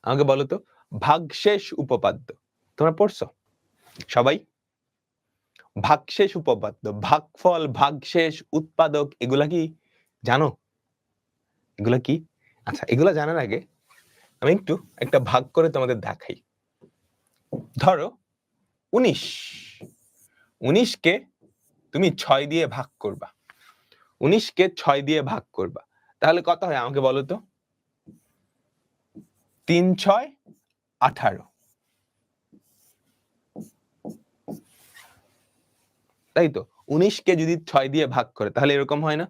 আমাকে বলো তো ভাগশেষ উপপাদ্য তোমরা পড়ছো সবাই? ভাগশেষ উপপাদ্য, ভাগফল, ভাগশেষ, উৎপাদক, এগুলা কি জানো? এগুলা কি? আচ্ছা, এগুলা জানার আগে আমি একটু একটা ভাগ করে তোমাদের দেখাই। ধরো 19, 19 কে তুমি 6 দিয়ে ভাগ করবা, 19 কে 6 দিয়ে ভাগ করবা, তাহলে কত হয় আমাকে বলো তো? 3 6 18, তাই তো? 19 কে যদি 6 দিয়ে ভাগ করে তাহলে এরকম হয় না?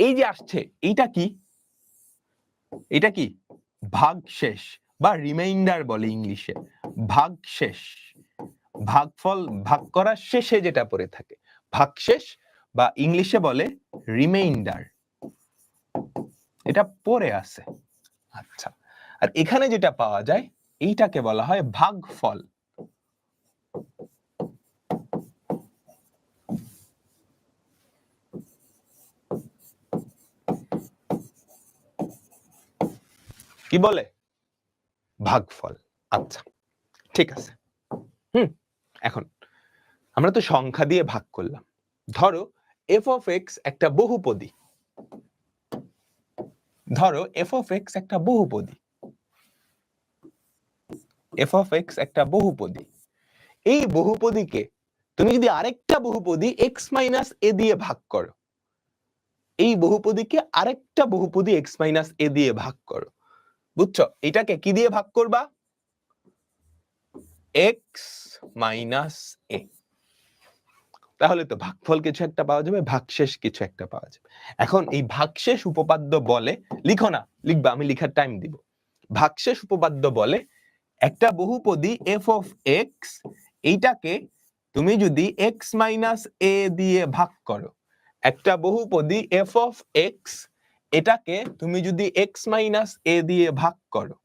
এই যে আসছে এইটা কি? এটা কি? ভাগশেষ বা রিমাইন্ডার বলে ইংলিশে। ভাগশেষ, ভাগফল ভাগ করার শেষে যেটা পড়ে থাকে ভাগশেষ, বা ইংলিশে বলে রিমাইন্ডার, এটা পড়ে আছে। আচ্ছা, আর এখানে যেটা পাওয়া যায় এইটাকে বলা হয় ভাগফল। কি বলে? ভাগফল। আচ্ছা, ঠিক আছে। এখন আমরা তো সংখ্যা দিয়ে ভাগ করলাম। ধরো f of x একটা বহুপদী, ধরো f of x একটা বহুপদী, f of x একটা বহুপদী। এই বহুপদীকে তুমি যদি আরেকটা বহুপদী x মাইনাস a দিয়ে ভাগ করো, এই বহুপদীকে আরেকটা বহুপদী x মাইনাস a দিয়ে ভাগ করো, বুঝছো? এটাকে কি দিয়ে ভাগ করবা? x মাইনাস a, তাহলে তো ভাগফল কিছু একটা পাওয়া যাবে, ভাগশেষ কিছু একটা পাওয়া যাবে। এখন এই ভাগশেষ উপপাদ্য বলে, লিখো না, লিখবা, আমি লিখার টাইম দিব। ভাগশেষ উপপাদ্য বলে একটা বহুপদী f of x, এইটাকে তুমি যদি x মাইনাস a দিয়ে ভাগ করো, একটা বহুপদী f of x, এটাকে তুমি যদি x মাইনাস a দিয়ে ভাগ করো,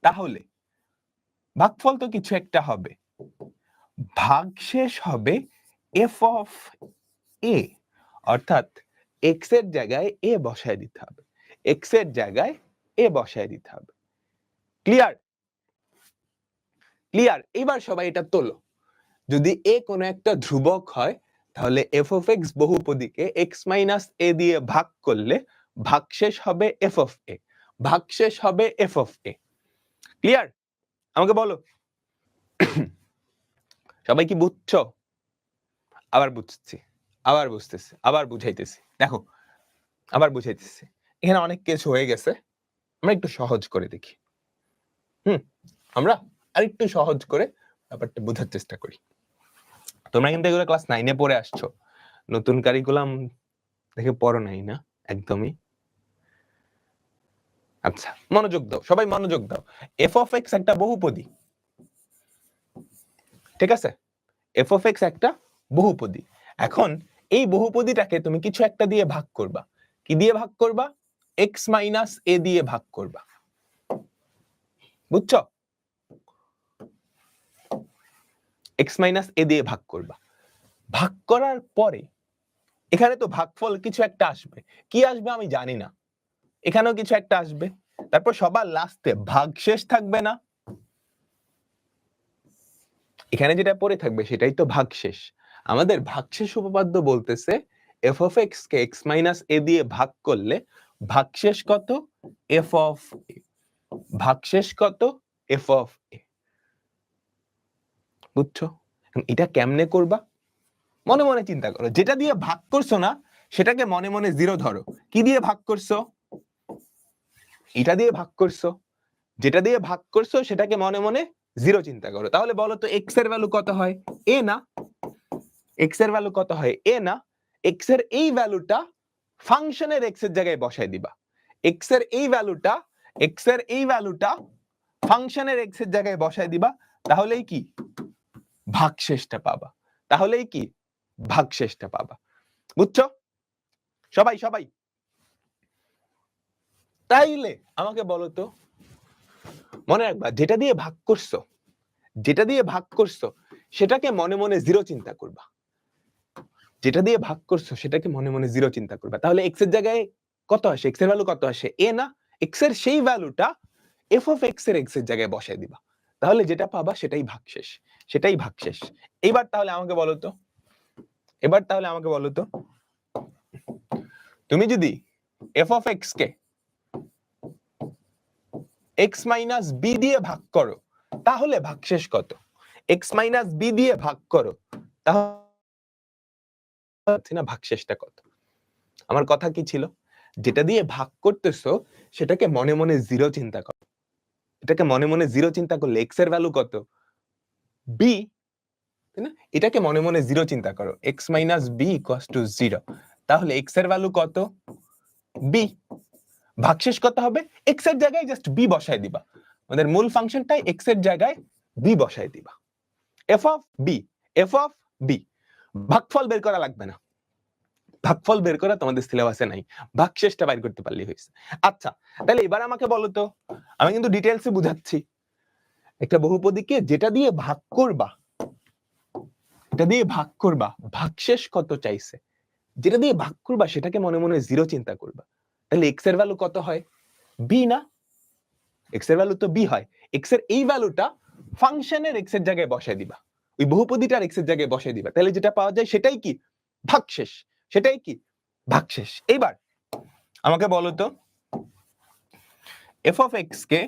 তাহলে ভাগফল তো কিছু একটা হবে, ভাগশেষ হবে f of a, অর্থাৎ x এর জায়গায় a বসায় দিতে হবে, x এর জায়গায় a বসায় দিতে হবে। ক্লিয়ার? ক্লিয়ার? এবার সবাই এটা তোলো। যদি a কোনো একটা ধ্রুবক হয় তাহলে f of x বহুপদীকে x minus a দিয়ে ভাগ করলে ভাগশেষ হবে f of a, ভাগশেষ হবে f of a। ক্লিয়ার? আমাকে বলো সবাই কি বুঝছো? আবার বুঝছি, আবার বুঝতেছি, আবার বুঝাইতেছি। দেখো আবার বুঝাইতেছি, এখানে অনেক কিছু হয়ে গেছে, আমরা একটু সহজ করে দেখি। আমরা আরেকটু সহজ করে ব্যাপারটা বোঝার চেষ্টা করি। তোমরা কিন্তু এগুলো ক্লাস 9 এ পড়ে আসছো, নতুন কারিকুলাম দেখে পড়ো নাই না একদমই। আচ্ছা, মনোযোগ দাও, সবাই মনোযোগ দাও। f of x একটা বহুপদী, ঠিক আছে? f of x একটা বহুপদী। এখন এই বহুপদীটাকে তুমি কিছু একটা দিয়ে ভাগ করবা। কি দিয়ে ভাগ করবা? x মাইনাস a দিয়ে ভাগ করবা, বুঝছো? x মাইনাস a দিয়ে ভাগ করবা। ভাগ করার পরে এখানে তো ভাগফল কিছু একটা আসবে, কি আসবে আমি জানি না, এখানেও কিছু একটা আসবে, তারপর সবার লাস্টে ভাগশেষ থাকবে না? এখানে যেটা পড়ে থাকবে সেটাই তো ভাগশেষ। আমাদের ভাগশেষ উপপাদ্য বলতেছে f of x K x minus a দিয়ে ভাগ করলে ভাগশেষ কত? f of a, ভাগশেষ কত? f of a, বুঝছো? এটা কেমনে করবা? মনে মনে চিন্তা করো, যেটা দিয়ে ভাগ করছো না সেটাকে মনে মনে 0 ধরো। কি দিয়ে ভাগ করছো? এটা দিয়ে ভাগ করছো, যেটা দিয়ে ভাগ করছো সেটাকে মনে মনে 0 চিন্তা করো। তাহলে বলো তো x এর ভ্যালু কত হয়? a না? x এর ভ্যালু কত হয়? a না? x এর এই ভ্যালুটা ফাংশনের x এর জায়গায় বসায় দিবা, x এর এই ভ্যালুটা, x এর এই ভ্যালুটা ফাংশনের x এর জায়গায় বসায় দিবা, তাহলেই কি ভাগশেষটা পাবা, তাহলেই কি ভাগশেষটা পাবা, বুঝছো? সবাই সবাই তাইলে আমাকে বলো তো, মনে রাখবা যেটা দিয়ে ভাগ করছো, যেটা দিয়ে ভাগ করছো সেটাকে মনে মনে 0 চিন্তা করবা, যেটা দিয়ে ভাগ করছো সেটাকে মনে মনে 0 চিন্তা করবা। তাহলে x এর জায়গায় কত আসে? x এর ভ্যালু কত আসে? a না? x এর সেই ভ্যালুটা এফ অফ এক্স এর এক্স এর জায়গায় বসায় দিবা, তাহলে যেটা পাবা সেটাই ভাগশেষ, সেটাই ভাগশেষ। এবার তাহলে আমাকে বলো তো, তুমি যদি এফ অফ এক্স কে এক্স মাইনাস বি দিয়ে ভাগ করো তাহলে ভাগশেষ কত? এক্স মাইনাস বি দিয়ে ভাগ করো তাহলে না ভাগশেষটা কত? আমার কথা কি ছিল, যেটা দিয়ে ভাগ করতেছো সেটাকে মনে মনে জিরো চিন্তা করো, এটাকে মনে মনে জিরো চিন্তা করলে এক্স এর ভ্যালু কত? বি, তাই না? এটাকে মনে মনে জিরো চিন্তা করো, x minus b equals to zero, তাহলে এক্স এর ভ্যালু কত? বি। ভাগশেষ কত হবে? এক্স এর জায়গায় জাস্ট বি বসায় দিবা, আমাদের মূল ফাংশনটাই এক্স এর জায়গায় বি বসায় দিবা। F of b, f of b, ভাগফল বের করা লাগবে না, ভাগফল বের করা তোমাদের সিলেবাসে নাই, ভাগশেষটা বাইর করতে পারলেই হয়েছে। আচ্ছা তাহলে এবার আমাকে বলো তো, আমি কিন্তু ডিটেইলসে বুঝাচ্ছি, একটা বহুপদীকে যেটা দিয়ে ভাগ করবা, এটা দিয়ে ভাগ করবা, ভাগশেষ কত চাইছে, যেটা দিয়ে ভাগ করবা সেটাকে মনে মনে জিরো চিন্তা করবা, তাহলে এক্স এর ভ্যালু কত হয়? বি না? এক্স এর ভ্যালু তো বি হয়, এক্স এর এই ভ্যালুটা ফাংশনের এক্স এর জায়গায় বসায় দিবা, ওই বহুপদীটার এক্স এর জায়গায় বসায় দিবা, তাহলে যেটা পাওয়া যায় সেটাই কি? ভাগশেষ, সেটাই কি? ভাগশেষ। এইবার আমাকে বলো তো, এফ অফ এক্স কে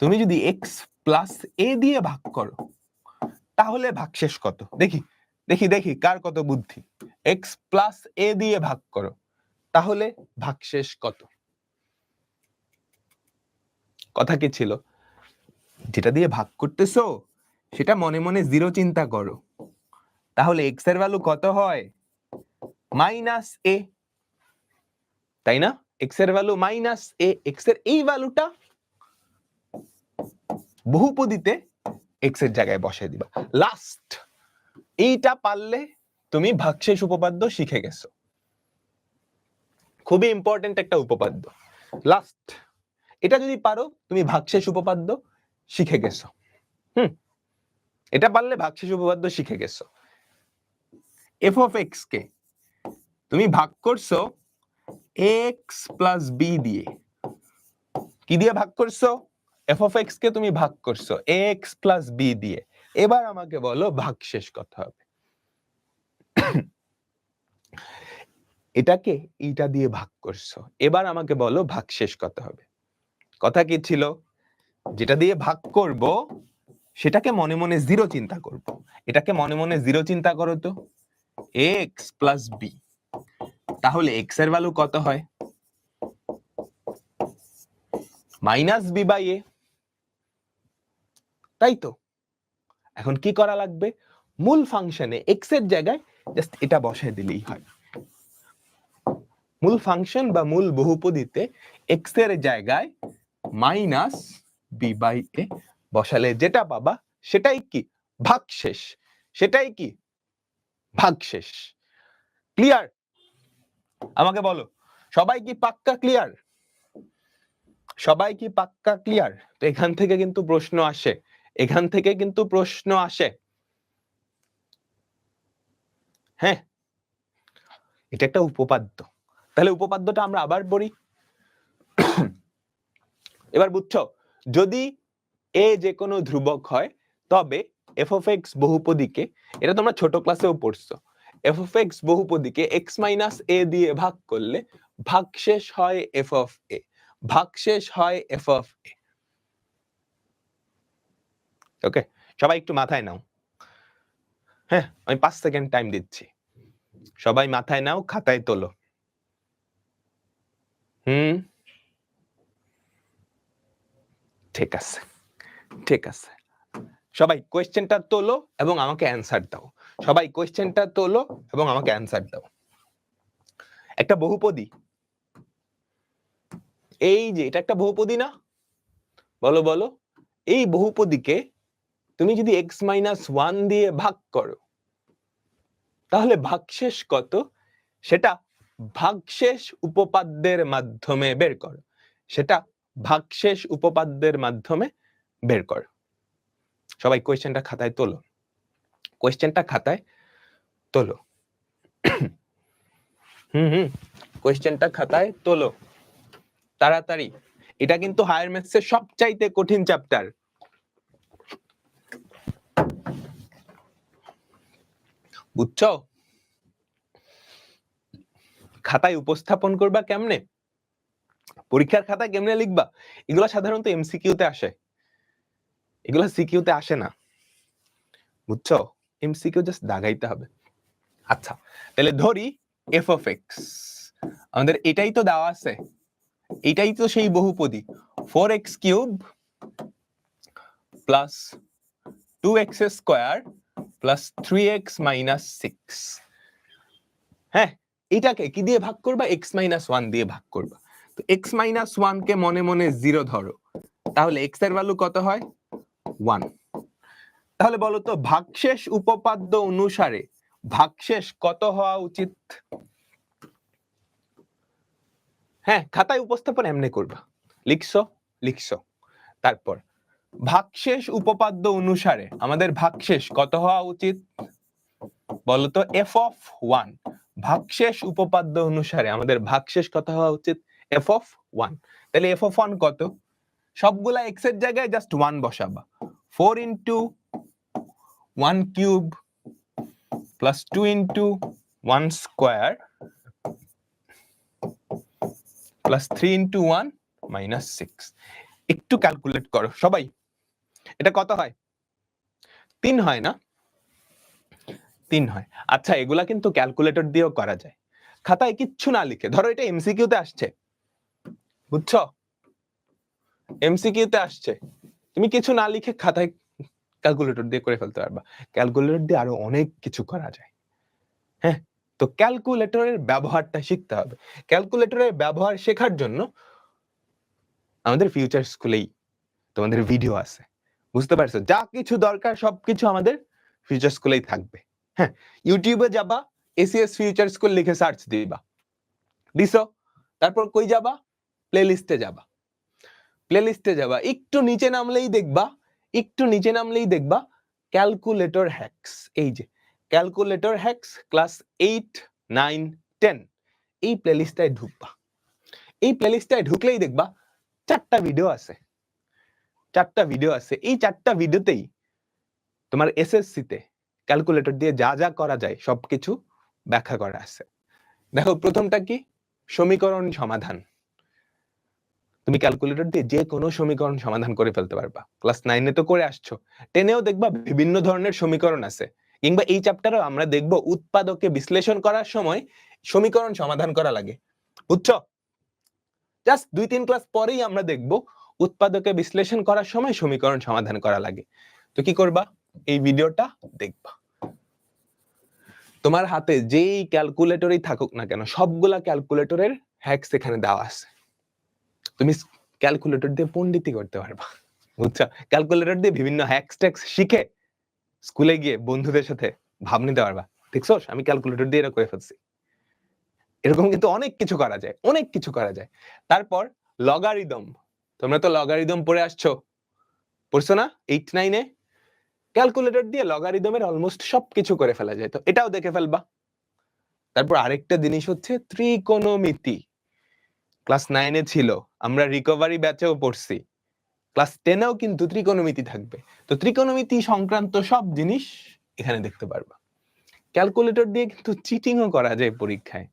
তুমি যদি এক্স প্লাস এ দিয়ে ভাগ করো তাহলে ভাগশেষ কত? দেখি দেখি দেখি কার কত বুদ্ধি। এক্স প্লাস এ দিয়ে ভাগ করো তাহলে ভাগশেষ কত? কথা কি ছিল, যেটা দিয়ে ভাগ করতেছো সেটা মনে মনে জিরো চিন্তা করো, তাহলে এক্স এর ভ্যালু কত হয়? মাইনাস এ, তাই না? এক্স এর ভ্যালু মাইনাস এ, এক্স এর এই ভ্যালুটা বহুপদীতে এক্স এর জায়গায় বসায় দিবা। লাস্ট এইটা পারলে তুমি ভাগশেষ উপপাদ্য শিখে গেছো, খুবই ইম্পর্টেন্ট একটা উপপাদ্য। লাস্ট এটা যদি পারো তুমি ভাগশেষ উপপাদ্য শিখে গেছো। এটা পারলে ভাগশেষ উপপাদ্য শিখে গেছো। এফ অফ এক্স কে তুমি ভাগ করছো এক্স প্লাস বি দিয়ে, কি দিয়ে ভাগ করছো? এফ অফ এক্স কে তুমি ভাগ করছো এক্স প্লাস বি দিয়ে, এবার আমাকে বলো ভাগশেষ কত হবে? এটাকে এইটা দিয়ে ভাগ করছো, এবার আমাকে বলো ভাগশেষ কত হবে? কথা কি ছিল, যেটা দিয়ে ভাগ করব সেটাকে মনে মনে জিরো চিন্তা করব, এটাকে মনে মনে জিরো চিন্তা করো তো, এক্স প্লাস বি, তাহলে এক্স এর ভ্যালু কত হয়? মাইনাস বি বাই এ, তাই তো? এখন কি করা লাগবে, মূল ফাংশনে এক্স এর জায়গায় জাস্ট এটা বসায় দিলেই হয়, মূল ফাংশন বা মূল বহুপদীতে এক্স এর জায়গায় মাইনাস বি বাই এ বসালে যেটা পাবা সেটাই কি? ভাগশেষ, সেটাই কি? ভাগশেষ। ক্লিয়ার? আমাকে বলো সবাই কি পাক্কা ক্লিয়ার? সবাই কি পাক্কা ক্লিয়ার? তো এখান থেকে কিন্তু প্রশ্ন আসে, এখান থেকে কিন্তু প্রশ্ন আসে। হ্যাঁ, এটা একটা উপপাদ্য, তাহলে উপপাদ্যটা আমরা আবার পড়ি। এবার বুঝছো, যদি এ যে কোনো ধ্রুবক হয় তবে এফ অফ এক্স বহুপদীকে, এটা তোমরা ছোট ক্লাসেও পড়ছো, এফ অফ এক্স বহুপদীকে এক্স মাইনাস এ দিয়ে ভাগ করলে ভাগশেষ হয় এফ অফ এ, ভাগশেষ হয় এফ অফ এ। ওকে, সবাই একটু মাথায় নাও। হ্যাঁ, আমি 5 সেকেন্ড টাইম দিচ্ছি, সবাই মাথায় নাও, খাতায় তোলো। ঠিক আছে, ঠিক আছে, সবাই কোয়েশ্চেনটা তোলো এবং আমাকে অ্যানসার দাও, সবাই কোয়েশ্চেনটা তোলো এবং আমাকে অ্যানসার দাও। একটা বহুপদী, এই যে এটা একটা বহুপদী না, বলো বলো, এই বহুপদীকে তুমি যদি এক্স মাইনাস ওয়ান দিয়ে ভাগ করো তাহলে ভাগশেষ কত সেটা ভাগশেষ উপপাদ্যের মাধ্যমে বের করো, সেটা ভাগশেষ উপপাদ্যের মাধ্যমে বের করো। সবাই কোয়েশ্চেনটা খাতায় তোলো, কোয়েশ্চেনটা খাতায় তোলো। কোয়েশ্চেনটা খাতায় তোলো তাড়াতাড়ি। এটা কিন্তু হায়ার ম্যাথসের সবচাইতে কঠিন চ্যাপ্টার। বুঝছো? খাতায় উপস্থাপন করবা কেমনে, পরীক্ষার খাতায় কেমনে লিখবা, এগুলো সাধারণত এমসিকিউতে আসে, এগুলো সিকিউতে আসে না। বুঝছো? এমসিকিউ জাস্ট দাগাইতে হবে। আচ্ছা, তাহলে ধরি এফ অফ এক্স, আমাদের এটাই তো দেওয়া আছে, এটাই তো সেই বহুপদী 4x cube plus 2x square plus 3x minus 6। হ্যাঁ, এটাকে কি দিয়ে ভাগ করবা, x মাইনাস 1 দিয়ে ভাগ করবা। তো x মাইনাস 1 কে মনে মনে 0 ধরো, তাহলে x এর ভ্যালু কত হয়, 1। তাহলে বলো তো ভাগশেষ উপপাদ্য অনুসারে ভাগশেষ কত হওয়া উচিত? হ্যাঁ, খাতায় উপস্থাপন এমনি করবা, লিখছো, তারপর ভাগশেষ উপপাদ্য অনুসারে আমাদের ভাগশেষ কত হওয়া উচিত বলতো, f অফ 1। ভাগশেষ উপপাদ্য অনুসারে আমাদের ভাগশেষ কত হওয়া উচিত, f অফ 1। তাহলে f অফ 1 কত, সবগুলা x এর জায়গায় just 1 বসাবা, 4 into 1 cube plus 2 into 1 square plus 3 into 1 minus 6। একটু ক্যালকুলেট করো সবাই, এটা কত হয়, 3 হয় না, 3 হয়। আচ্ছা, এগুলা কিন্তু ক্যালকুলেটর দিয়েও করা যায়, খাতায় কিচ্ছু না লিখে। ধরো এটা এমসিকিউতে আসছে, বুঝছো, এমসিকিউতে আসছে, তুমি কিছু না লিখে খাতায় ক্যালকুলেটর দিয়ে করে ফেলতে পারবা। ক্যালকুলেটর দিয়ে আরো অনেক কিছু করা যায়। হ্যাঁ, তো ক্যালকুলেটরের ব্যবহারটা শিখতে হবে। ক্যালকুলেটরের ব্যবহার শেখার জন্য আমাদের ফিউচার স্কুলেই তোমাদের ভিডিও আছে, বুঝতে পারছো? যা কিছু দরকার সবকিছু আমাদের ফিউচার স্কুলেই থাকবে। হ্যাঁ, ইউটিউবে যাবা, এসিএস ফিউচার স্কুল লিখে সার্চ দিবা, দিছো, তারপর কই যাবা, প্লেলিস্টে যাবা, প্লেলিস্টে যাবা, একটু নিচে নামলেই দেখবা ক্যালকুলেটর হ্যাকস। এই যে ক্যালকুলেটর হ্যাকস ক্লাস 8, 9, 10, এই প্লেলিস্টটায় ঢুকবা। এই প্লেলিস্টটায় ঢুকলেই দেখবা 4টা ভিডিও আছে, 4টা ভিডিও আছে। এই 4টা ভিডিওতেই তোমার এসএসসি তে ক্যালকুলেটর দিয়ে যা যা করা যায় সবকিছু ব্যাখ্যা করা আছে। দেখো, প্রথমটা কি, সমীকরণ সমাধান। তুমি ক্যালকুলেটর দিয়ে যে কোনো সমীকরণ সমাধান করে ফেলতে পারবা। ক্লাস 9 এ তো করে আসছো, 10 এও দেখবা বিভিন্ন ধরনের সমীকরণ আছে। কিংবা এই চ্যাপ্টারেও আমরা দেখব উৎপাদকে বিশ্লেষণ করার সময় সমীকরণ সমাধান করা লাগে, বুঝছো? জাস্ট 2-3 ক্লাস পরেই আমরা দেখব উৎপাদকে বিশ্লেষণ করার সময় সমীকরণ সমাধান করা লাগে। তো কি করবা, এই ভিডিওটা দেখবা। তোমার হাতে যেই ক্যালকুলেটরই থাকুক না কেন, সবগুলা ক্যালকুলেটরের হ্যাকস এখানে দেওয়া আছে। তুমি ক্যালকুলেটর দিয়ে পণ্ডিতি করতে পারবা, বুঝছো? ক্যালকুলেটর দিয়ে বিভিন্ন হ্যাকস ট্যাক্স শিখে স্কুলে গিয়ে বন্ধুদের সাথে ভাব নিতে পারবা, দেখছো আমি ক্যালকুলেটর দিয়ে এটা করে ফেলছি। এরকম কিন্তু অনেক কিছু করা যায়, অনেক কিছু করা যায়। তারপর লগারিদম, তোমরা তো লগারিদম পড়ে আসছো, পড়ছো না 8-9 এ? ক্যালকুলেটর দিয়ে লগারিদমের অলমোস্ট সবকিছু করে ফেলা যায়, তো এটাও দেখে ফেলবা। তারপর আরেকটা জিনিস হচ্ছে ত্রিকোণমিতি। ক্লাস 9 এ ছিল, আমরা রিকভারি ব্যাচেও পড়ছি, ক্লাস 10 এও কিন্তু ত্রিকোণমিতি থাকবে। তো ত্রিকোণমিতি সংক্রান্ত সব জিনিস এখানে দেখতে পারবা। ক্যালকুলেটর দিয়ে কিন্তু চিটিংও করা যায় পরীক্ষায়।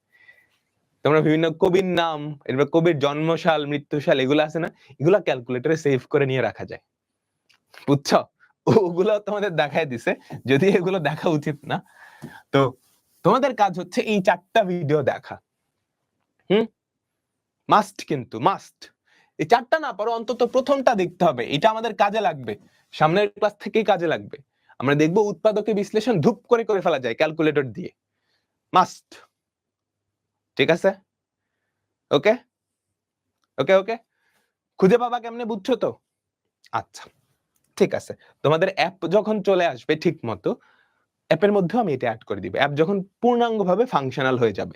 তোমরা বিভিন্ন কবির নাম, এরপর কবির জন্মসাল, মৃত্যুসাল, এগুলো আছে না, এগুলা ক্যালকুলেটরে সেভ করে নিয়ে রাখা যায়, বুঝছো? ওগুলো তোমাদের দেখায় দিছে, যদি এগুলো দেখা উচিত না। তো তোমাদের কাজ হচ্ছে এই 4টা ভিডিও দেখা। মাস্ট, কিন্তু মাস্ট। এই 4টা না পারো অন্তত প্রথমটা দেখতে হবে, এটা আমাদের কাজে লাগবে, সামনের ক্লাস থেকেই কাজে লাগবে। আমরা দেখব উৎপাদকে বিশ্লেষণ ধূপ করে করে ফেলা যায় ক্যালকুলেটর দিয়ে, মাস্ট। ঠিক আছে, ওকে ওকে ওকে, খুঁজে পাবা কেমনে, বুঝছো তো? আচ্ছা, ঠিক আছে। তোমাদের অ্যাপ যখন চলে আসবে ঠিক মতো, অ্যাপের মধ্যেও আমি এটা অ্যাড করে দিব। অ্যাপ যখন পূর্ণাঙ্গভাবে ফাংশনাল হয়ে যাবে,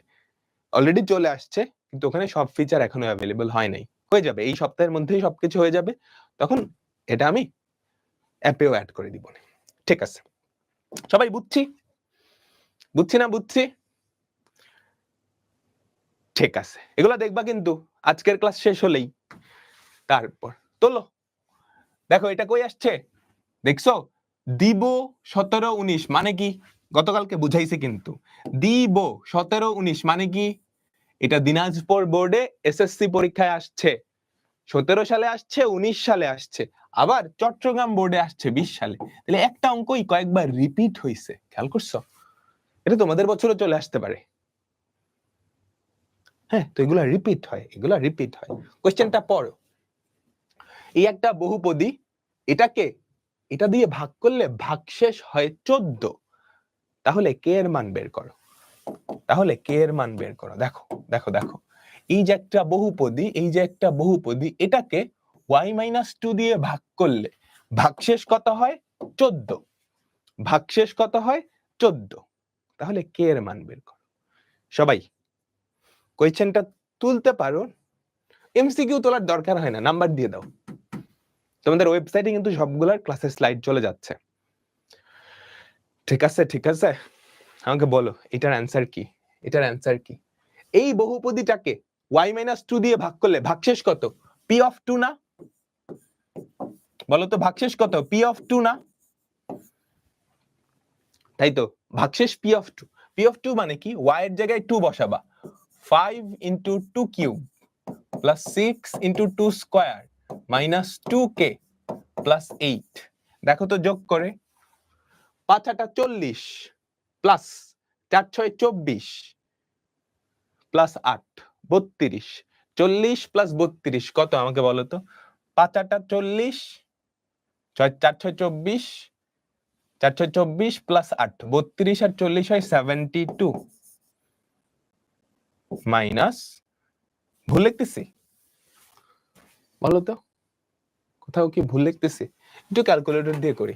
অলরেডি চলে আসছে কিন্তু ওখানে সব ফিচার এখনো অ্যাভেলেবল হয় নাই, হয়ে যাবে এই সপ্তাহের মধ্যেই সবকিছু হয়ে যাবে, তখন এটা আমি অ্যাপেও অ্যাড করে দিব। ঠিক আছে, সবাই বুঝছি না, বুঝছি? ঠিক আছে, এগুলা দেখবা কিন্তু আজকের ক্লাস শেষ হলেই। তারপর তোলো, দেখো এটা কই আসছে, দেখছো? দিব 17 19 মানে কি? গতকালকে বুঝাইছে কিন্তু। দিব 17 19 মানে কি? এটা দিনাজপুর বোর্ডে এসএসসি পরীক্ষায় আসছে, 17 সালে আসছে, 19 সালে আসছে, আবার চট্টগ্রাম বোর্ডে আসছে 20 সালে। তাহলে একটা অঙ্কই কয়েকবার রিপিট হইছে, খেয়াল করছো? এটা তোমাদের বছরও চলে আসতে পারে। হ্যাঁ, তো এগুলা রিপিট হয়, এগুলা রিপিট হয়। কোশ্চেনটা পড়ো। এই একটা বহুপদী, এটাকে এটা দিয়ে ভাগ করলে ভাগশেষ হয় 14। তাহলে কে এর মান বের করো, তাহলে কে এর মান বের করো। দেখো দেখো দেখো, এই যে একটা বহুপদী, এই যে একটা বহুপদী, এটাকে y-2 দিয়ে ভাগ করলে ভাগশেষ কত হয়? 14। ভাগশেষ কত হয়? 14। তাহলে কে এর মান বের করো। সবাই কোয়েশ্চেনটা তুলতে পারো, এমসিকিউ তোলার দরকার হয় না, নাম্বার দিয়ে দাও। তোমাদের ওয়েবসাইটে কিন্তু সবগুলার ক্লাসের স্লাইড চলে যাচ্ছে। ঠিক আছে, ঠিক আছে, আমাকে বলো এটার অ্যান্সার কি, এটার অ্যান্সার কি? এই বহুপদীটাকে y-2 দিয়ে ভাগ করলে ভাগশেষ কত? p of 2 না? বলো তো ভাগশেষ কত? p of 2 না? তাই তো, ভাগশেষ p of 2। p of 2 মানে কি? y এর জায়গায় 2 বসাবা, 5 into 2 cube plus 6 into 2 square minus 2k plus 8। দেখো তো যোগ করে, 5 8 40 প্লাস 4 6 24 প্লাস 8 32, 40 প্লাস 32 কত আমাকে বলো তো? 5 8 40, 4 6 24, 4 6 24 প্লাস 8, 32 আর 40 হয় 72 মাইনাস, ভুল লিখতেছি? বলো তো কোথাও কি ভুল লিখতেছি? একটু ক্যালকুলেটর দিয়ে করি।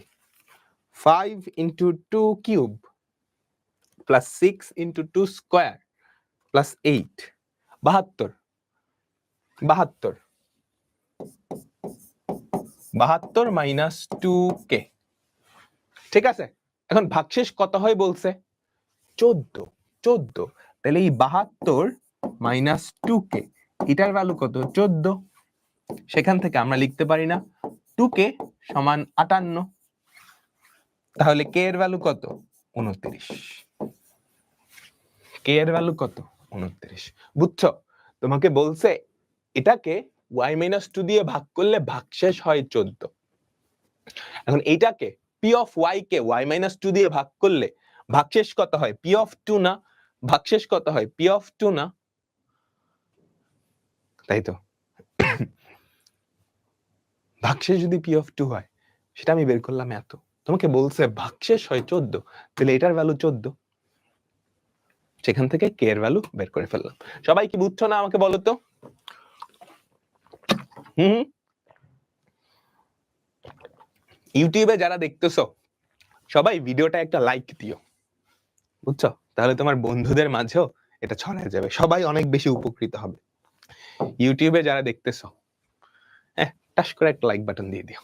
5 into 2 cube plus 6 into 2 square plus 8, 72 72 72 minus 2k। ঠিক আছে, এখন ভাগশেষ কত হয় বলছে? 14 14। তাহলে এই 72 মাইনাস 2k, এটার ভ্যালু কত? 14। সেখান থেকে আমরা লিখতে পারি না 2k সমান 58। তাহলে k এর ভ্যালু কত? 29। k এর ভ্যালু কত? 29। বুঝছো? তোমাকে বলছে এটাকে y-2 দিয়ে ভাগ করলে ভাগশেষ হয় 14। এখন এইটাকে p of y K y-2 দিয়ে ভাগ করলে ভাগশেষ কত হয়? p of 2 না? ভাগশেষ কত হয়? p of 2 না? তাই তো, ভাগশেষ যদি p of 2 হয়, সেটা আমি বের করলাম এত। তোমাকে বলছে ভাগশেষ হয় 14, তাহলে এটার ভ্যালু 14। সেখান থেকে k এর ভ্যালু বের করে ফেললাম। সবাই কি বুঝছো না আমাকে বলো তো? ইউটিউবে যারা দেখতেছো সবাই ভিডিওটা একটা লাইক দিও, বুঝছো? তাহলে তোমার বন্ধুদের মাঝেও এটা ছড়ায় যাবে, সবাই অনেক বেশি উপকৃত হবে। ইউটিউবে যারা দেখতেছো, টাস করে একটা লাইক বাটন দিয়ে দিও।